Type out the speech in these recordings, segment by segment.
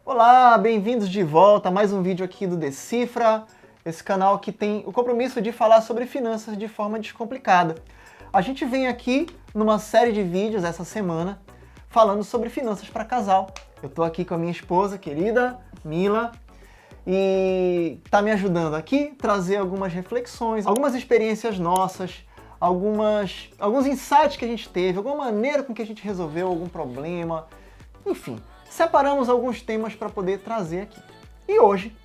Olá, bem-vindos de volta a mais um vídeo aqui do Decifra, esse canal que tem o compromisso de falar sobre finanças de forma descomplicada. A gente vem aqui numa série de vídeos essa semana falando sobre finanças para casal. Eu tô aqui com a minha esposa querida, Mila, e tá me ajudando aqui a trazer algumas reflexões, algumas experiências nossas, alguns insights que a gente teve, alguma maneira com que a gente resolveu algum problema, enfim. Separamos alguns temas para poder trazer aqui. E hoje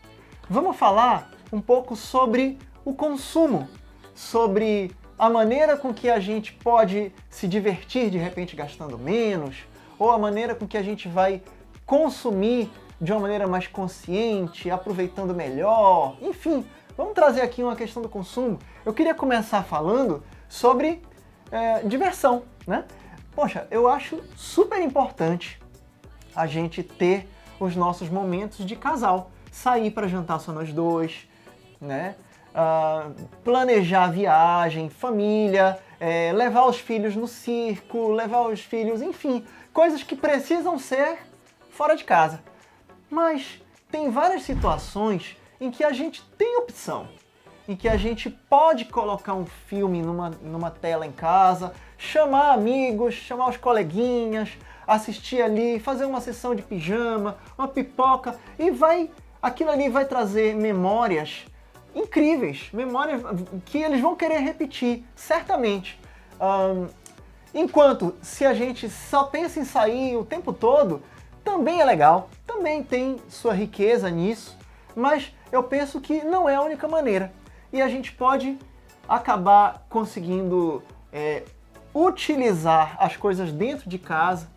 vamos falar um pouco sobre o consumo, sobre a maneira com que a gente pode se divertir de repente gastando menos, ou a maneira com que a gente vai consumir de uma maneira mais consciente, aproveitando melhor, enfim, vamos trazer aqui uma questão do consumo. Eu queria começar falando sobre diversão, né? Poxa, eu acho super importante a gente ter os nossos momentos de casal, sair para jantar só nós dois, né? Planejar viagem, família, levar os filhos no circo, levar os filhos, enfim, coisas que precisam ser fora de casa. Mas tem várias situações em que a gente tem opção, em que a gente pode colocar um filme numa tela em casa, chamar amigos, chamar os coleguinhas, assistir ali, fazer uma sessão de pijama, uma pipoca, e aquilo ali vai trazer memórias incríveis, memórias que eles vão querer repetir, certamente. Enquanto se a gente só pensa em sair o tempo todo, também é legal, também tem sua riqueza nisso, mas eu penso que não é a única maneira. E a gente pode acabar conseguindo utilizar as coisas dentro de casa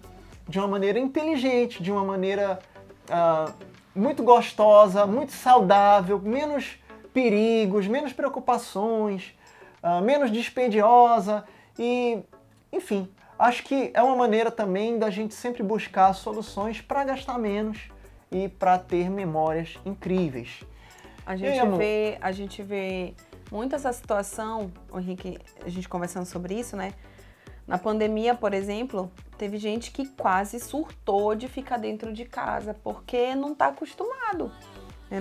de uma maneira inteligente, de uma maneira muito gostosa, muito saudável, menos perigos, menos preocupações, menos dispendiosa e, enfim, acho que é uma maneira também da gente sempre buscar soluções para gastar menos e para ter memórias incríveis. A gente vê muito essa situação, o Henrique, a gente conversando sobre isso, né? Na pandemia, por exemplo, teve gente que quase surtou de ficar dentro de casa, porque não está acostumado, né?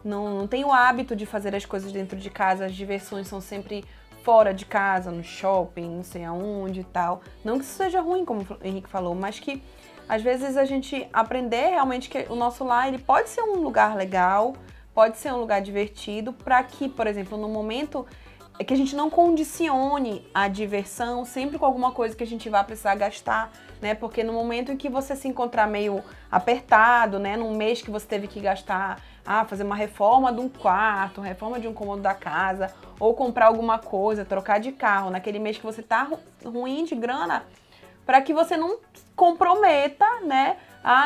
Não tem o hábito de fazer as coisas dentro de casa, as diversões são sempre fora de casa, no shopping, não sei aonde e tal. Não que isso seja ruim, como o Henrique falou, mas que às vezes a gente aprender realmente que o nosso lar ele pode ser um lugar legal, pode ser um lugar divertido, para que, por exemplo, no momento que a gente não condicione a diversão sempre com alguma coisa que a gente vai precisar gastar, né? Porque no momento em que você se encontrar meio apertado, né? Num mês que você teve que gastar, fazer uma reforma de um quarto, reforma de um cômodo da casa, ou comprar alguma coisa, trocar de carro, naquele mês que você tá ruim de grana, para que você não comprometa, né?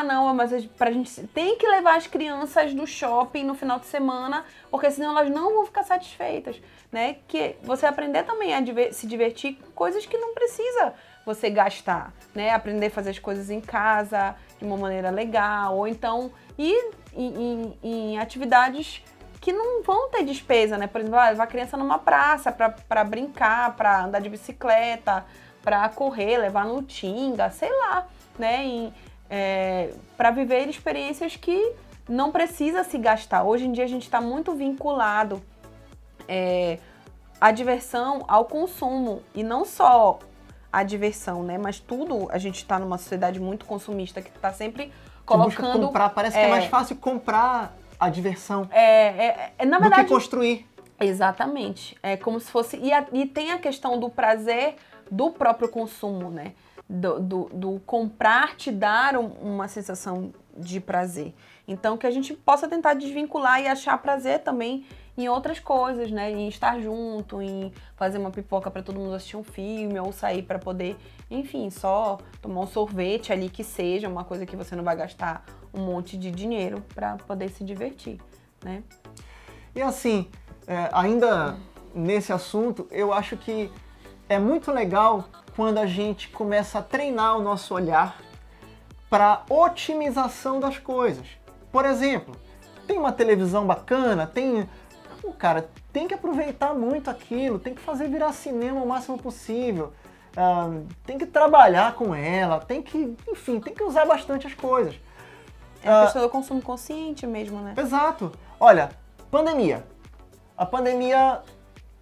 Não, mas pra gente tem que levar as crianças do shopping no final de semana, porque senão elas não vão ficar satisfeitas, né? Que você aprender também a se divertir com coisas que não precisa você gastar, né? Aprender a fazer as coisas em casa de uma maneira legal, ou então ir em atividades que não vão ter despesa, né? Por exemplo, levar a criança numa praça para brincar, para andar de bicicleta, para correr, levar no Tinga, sei lá, né? Para viver experiências que não precisa se gastar. Hoje em dia a gente está muito vinculado a diversão ao consumo, e não só a diversão, né? Mas tudo, a gente está numa sociedade muito consumista que está sempre colocando... comprar, parece que é mais fácil comprar a diversão na verdade, do que construir. Exatamente. É como se fosse... E tem a questão do prazer do próprio consumo, né? Do comprar te dar uma sensação de prazer. Então, que a gente possa tentar desvincular e achar prazer também em outras coisas, né? Em estar junto, em fazer uma pipoca para todo mundo assistir um filme, ou sair para poder, enfim, só tomar um sorvete ali, que seja uma coisa que você não vai gastar um monte de dinheiro para poder se divertir, né? E assim, ainda nesse assunto, eu acho que é muito legal quando a gente começa a treinar o nosso olhar para otimização das coisas. Por exemplo, tem uma televisão bacana, cara, tem que aproveitar muito aquilo, tem que fazer virar cinema o máximo possível, tem que trabalhar com ela, enfim, tem que usar bastante as coisas. É a questão do consumo consciente mesmo, né? Exato. Olha, pandemia. A pandemia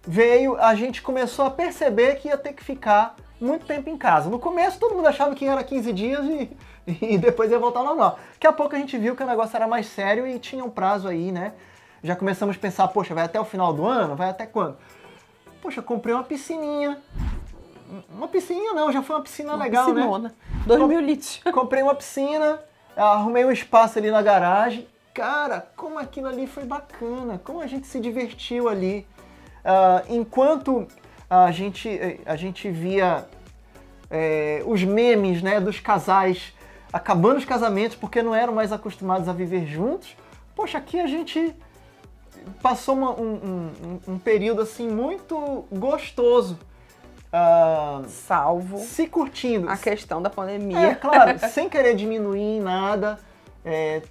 veio, a gente começou a perceber que ia ter que ficar muito tempo em casa. No começo todo mundo achava que era 15 dias e depois ia voltar ao normal. Daqui a pouco a gente viu que o negócio era mais sério e tinha um prazo aí, né? Já começamos a pensar, poxa, vai até o final do ano? Vai até quando? Poxa, comprei uma piscininha. Uma piscininha não, já foi uma piscina legal, piscinona, né? 2.000 litros. Comprei uma piscina, arrumei um espaço ali na garagem. Cara, como aquilo ali foi bacana, como a gente se divertiu ali. Enquanto a gente via os memes, né, dos casais acabando os casamentos porque não eram mais acostumados a viver juntos, poxa, aqui a gente passou um período assim muito gostoso. Salvo se curtindo. A questão da pandemia. Claro, sem querer diminuir em nada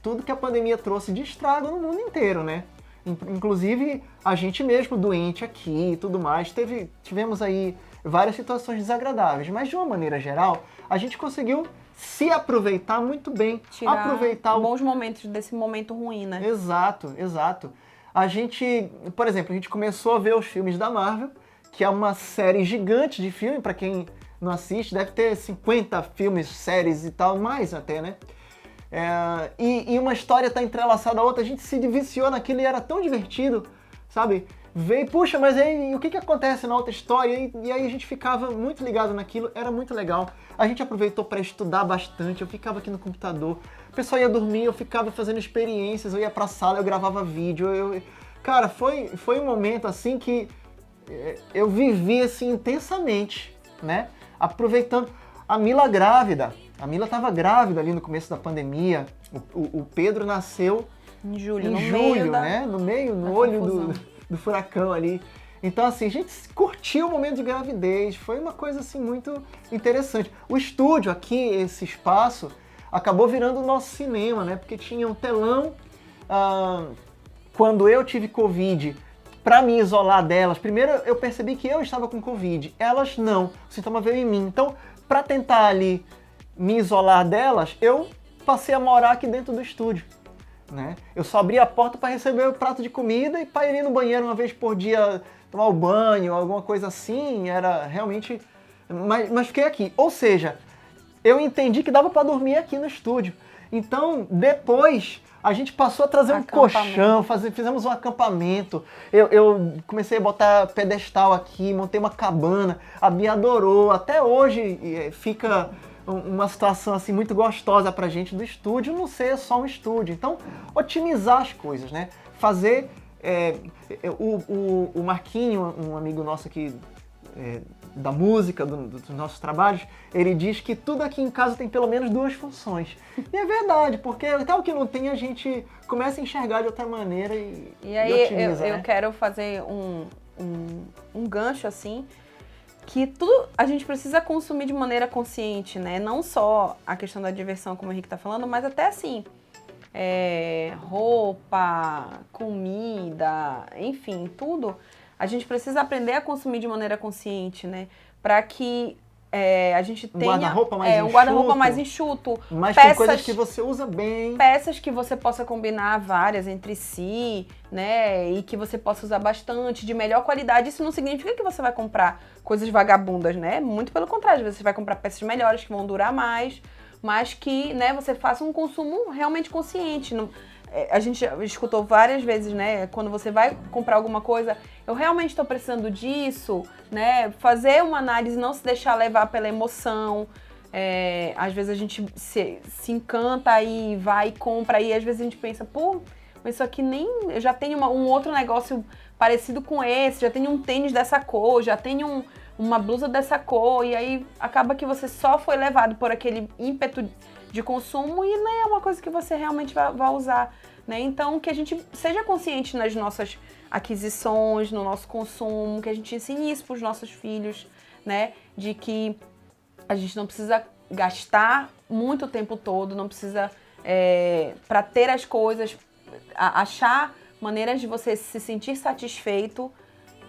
tudo que a pandemia trouxe de estrago no mundo inteiro, né? Inclusive a gente mesmo doente aqui e tudo mais, tivemos aí várias situações desagradáveis, mas de uma maneira geral, a gente conseguiu se aproveitar muito bem. Aproveitar bons momentos desse momento ruim, né? Exato, exato. A gente, por exemplo, a gente começou a ver os filmes da Marvel, que é uma série gigante de filme, para quem não assiste, deve ter 50 filmes, séries e tal, mais até, né? E uma história tá entrelaçada a outra, a gente se viciou naquilo e era tão divertido, sabe? Veio, puxa, mas aí o que acontece na outra história? E aí a gente ficava muito ligado naquilo, era muito legal. A gente aproveitou para estudar bastante, eu ficava aqui no computador, o pessoal ia dormir, eu ficava fazendo experiências, eu ia pra sala, eu gravava vídeo, Cara, foi um momento assim que eu vivi assim intensamente, né? Aproveitando. A Mila grávida. A Mila estava grávida ali no começo da pandemia. O Pedro nasceu em julho, né? No olho do furacão ali. Então, assim, a gente curtiu o momento de gravidez. Foi uma coisa, assim, muito interessante. O estúdio aqui, esse espaço, acabou virando o nosso cinema, né? Porque tinha um telão. Quando eu tive Covid, para me isolar delas, primeiro eu percebi que eu estava com Covid. Elas não. O sintoma veio em mim. Então, para tentar ali me isolar delas, eu passei a morar aqui dentro do estúdio, né? Eu só abria a porta para receber o prato de comida e para ir no banheiro uma vez por dia, tomar o banho, alguma coisa assim, era realmente... Mas fiquei aqui. Ou seja, eu entendi que dava para dormir aqui no estúdio. Então, depois, a gente passou a trazer um colchão, fizemos um acampamento. Eu comecei a botar pedestal aqui, montei uma cabana. A Bia adorou. Até hoje fica uma situação assim muito gostosa pra gente do estúdio não ser só um estúdio. Então, otimizar as coisas, né? Fazer... o Marquinho, um amigo nosso aqui da música, dos nossos trabalhos, ele diz que tudo aqui em casa tem pelo menos 2 funções. E é verdade, porque até o que não tem a gente começa a enxergar de outra maneira e aí otimiza, eu quero fazer um gancho assim, que tudo a gente precisa consumir de maneira consciente, né? Não só a questão da diversão, como o Henrique tá falando, mas até assim, roupa, comida, enfim, tudo. A gente precisa aprender a consumir de maneira consciente, né? Para que a gente tenha um guarda-roupa mais enxuto. Mas tem coisas que você usa bem. Peças que você possa combinar várias entre si, né? E que você possa usar bastante, de melhor qualidade. Isso não significa que você vai comprar coisas vagabundas, né? Muito pelo contrário, você vai comprar peças melhores que vão durar mais, mas que, né, você faça um consumo realmente consciente. A gente escutou várias vezes, né? Quando você vai comprar alguma coisa, eu realmente estou precisando disso, né? Fazer uma análise, não se deixar levar pela emoção. Às vezes a gente se encanta e vai e compra, e às vezes a gente pensa, pô, mas isso aqui nem... Eu já tenho um outro negócio parecido com esse, já tenho um tênis dessa cor, já tenho uma blusa dessa cor, e aí acaba que você só foi levado por aquele ímpeto de consumo e não é uma coisa que você realmente vai usar, né? Então, que a gente seja consciente nas nossas aquisições, no nosso consumo, que a gente ensine isso para os nossos filhos, né? De que a gente não precisa gastar muito o tempo todo, não precisa, para ter as coisas, achar maneiras de você se sentir satisfeito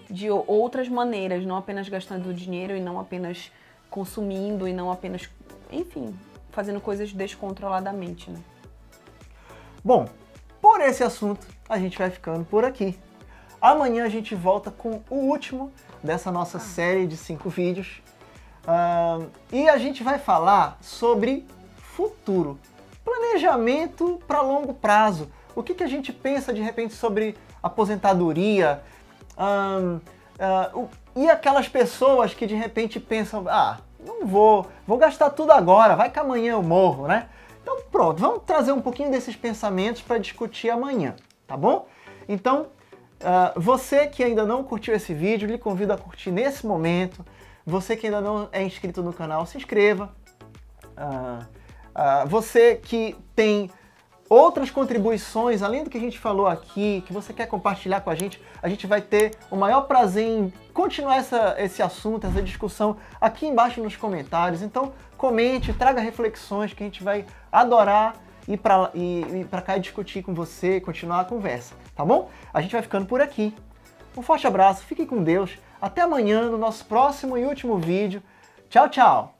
de outras maneiras, não apenas gastando dinheiro e não apenas consumindo e não apenas, enfim, fazendo coisas descontroladamente, né? Bom, por esse assunto, a gente vai ficando por aqui. Amanhã a gente volta com o último dessa nossa série de 5 vídeos. E a gente vai falar sobre futuro, planejamento para longo prazo. O que a gente pensa de repente sobre aposentadoria? E aquelas pessoas que de repente pensam, não vou gastar tudo agora, vai que amanhã eu morro, né? Então pronto, vamos trazer um pouquinho desses pensamentos para discutir amanhã, tá bom? Então, você que ainda não curtiu esse vídeo, lhe convido a curtir nesse momento. Você que ainda não é inscrito no canal, se inscreva. Você que tem outras contribuições, além do que a gente falou aqui, que você quer compartilhar com a gente vai ter o maior prazer em continuar esse assunto, essa discussão aqui embaixo nos comentários. Então, comente, traga reflexões que a gente vai adorar ir para cá e discutir com você, continuar a conversa, tá bom? A gente vai ficando por aqui. Um forte abraço, fique com Deus. Até amanhã no nosso próximo e último vídeo. Tchau, tchau!